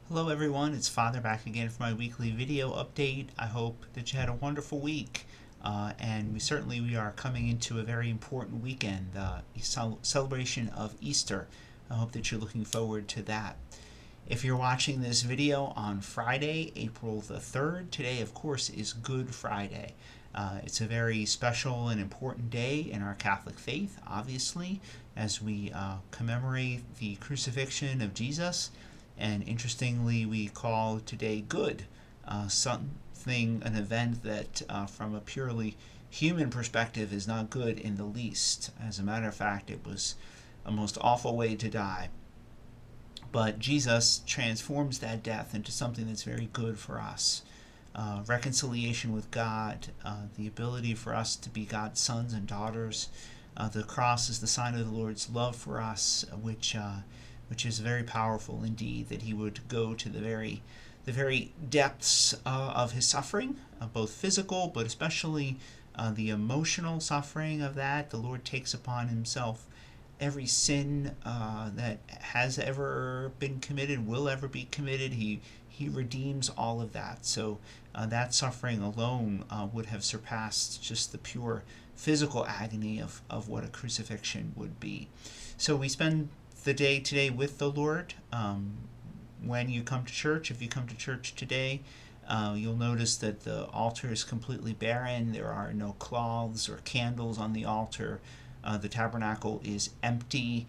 Hello everyone, it's Father back again for my weekly video update. I hope that you had a wonderful week. And we are coming into a very important weekend, the celebration of Easter. I hope that you're looking forward to that. If you're watching this video on Friday, April the 3rd, today of course is Good Friday. It's a very special and important day in our Catholic faith, obviously, as we commemorate the crucifixion of Jesus. And interestingly, we call today good, an event that from a purely human perspective is not good in the least. As a matter of fact, it was a most awful way to die. But Jesus transforms that death into something that's very good for us. Reconciliation with God, the ability for us to be God's sons and daughters. The cross is the sign of the Lord's love for us, which is very powerful indeed, that he would go to the very depths of his suffering, both physical, but especially the emotional suffering of that. The Lord takes upon himself every sin that has ever been committed, will ever be committed. He redeems all of that. So that suffering alone would have surpassed just the pure physical agony of what a crucifixion would be. So we spend the day today with the Lord. When you come to church, if you come to church today, you'll notice that the altar is completely barren. There are no cloths or candles on the altar. The tabernacle is empty.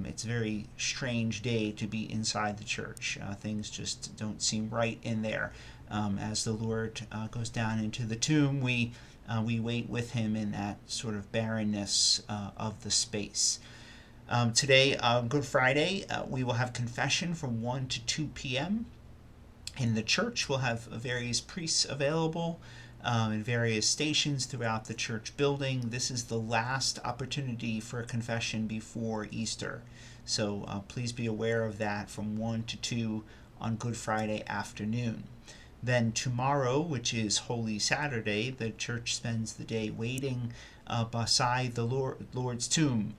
It's a very strange day to be inside the church. Things just don't seem right in there. As the Lord goes down into the tomb, we wait with him in that sort of barrenness of the space. Today, Good Friday, we will have confession from 1 to 2 p.m. In the church, we'll have various priests available in various stations throughout the church building. This is the last opportunity for a confession before Easter. So please be aware of that from 1 to 2 on Good Friday afternoon. Then tomorrow, which is Holy Saturday, the church spends the day waiting beside the Lord's tomb,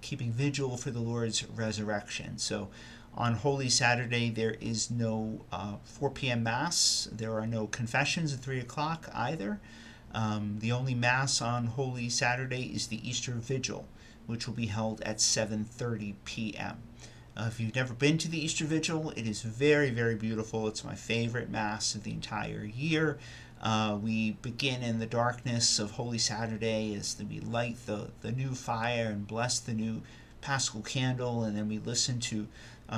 keeping vigil for the Lord's resurrection. So on Holy Saturday, there is no 4 p.m. Mass. There are no confessions at 3 o'clock either. The only Mass on Holy Saturday is the Easter Vigil, which will be held at 7:30 p.m. If you've never been to the Easter Vigil, it is very, very beautiful. It's my favorite Mass of the entire year. We begin in the darkness of Holy Saturday as we light the new fire and bless the new Paschal candle, and then we listen to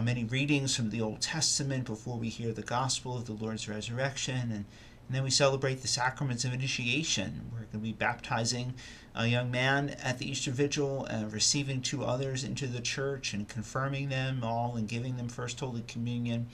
many readings from the Old Testament before we hear the gospel of the Lord's resurrection, and then we celebrate the sacraments of initiation. We're going to be baptizing a young man at the Easter Vigil, receiving 2 others into the church and confirming them all and giving them First Holy Communion.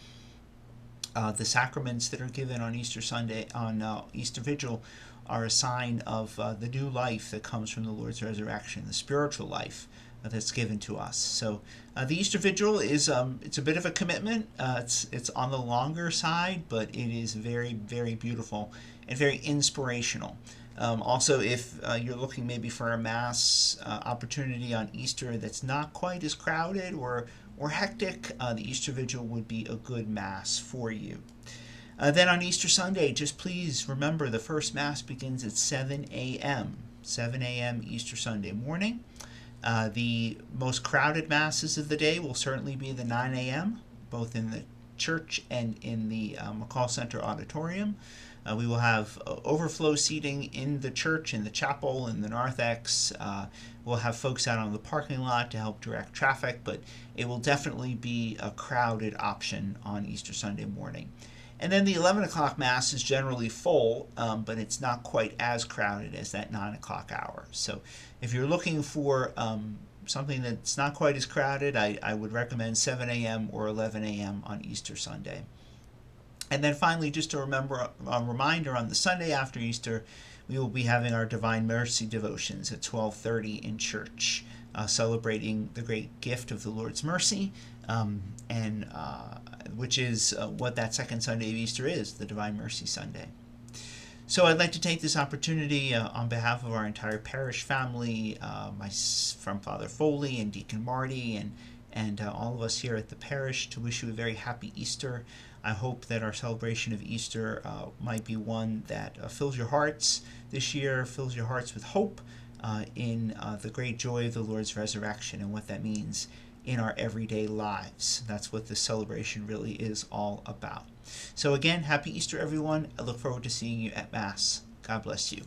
The sacraments that are given on Easter Sunday, on Easter Vigil, are a sign of the new life that comes from the Lord's resurrection, the spiritual life that's given to us. So the Easter Vigil is it's a bit of a commitment. It's on the longer side, but it is very, very beautiful and very inspirational. Also, if you're looking maybe for a Mass opportunity on Easter that's not quite as crowded or hectic, the Easter Vigil would be a good Mass for you. Then on Easter Sunday, just please remember the first Mass begins at 7 a.m. 7 a.m. Easter Sunday morning. The most crowded Masses of the day will certainly be the 9 a.m., both in the church and in the McCall Center auditorium. We will have overflow seating in the church, in the chapel, in the narthex. We'll have folks out on the parking lot to help direct traffic, but it will definitely be a crowded option on Easter Sunday morning. And then the 11 o'clock Mass is generally full, but it's not quite as crowded as that 9 o'clock hour. So if you're looking for something that's not quite as crowded, I would recommend 7 a.m. or 11 a.m. on Easter Sunday. And then finally, just a reminder, on the Sunday after Easter, we will be having our Divine Mercy devotions at 12:30 in church, celebrating the great gift of the Lord's mercy, and which is what that second Sunday of Easter is, the Divine Mercy Sunday. So I'd like to take this opportunity on behalf of our entire parish family, from Father Foley and Deacon Marty and all of us here at the parish to wish you a very happy Easter. I hope that our celebration of Easter might be one that fills your hearts this year, fills your hearts with hope in the great joy of the Lord's resurrection and what that means in our everyday lives. That's what this celebration really is all about. So again, happy Easter, everyone. I look forward to seeing you at Mass. God bless you.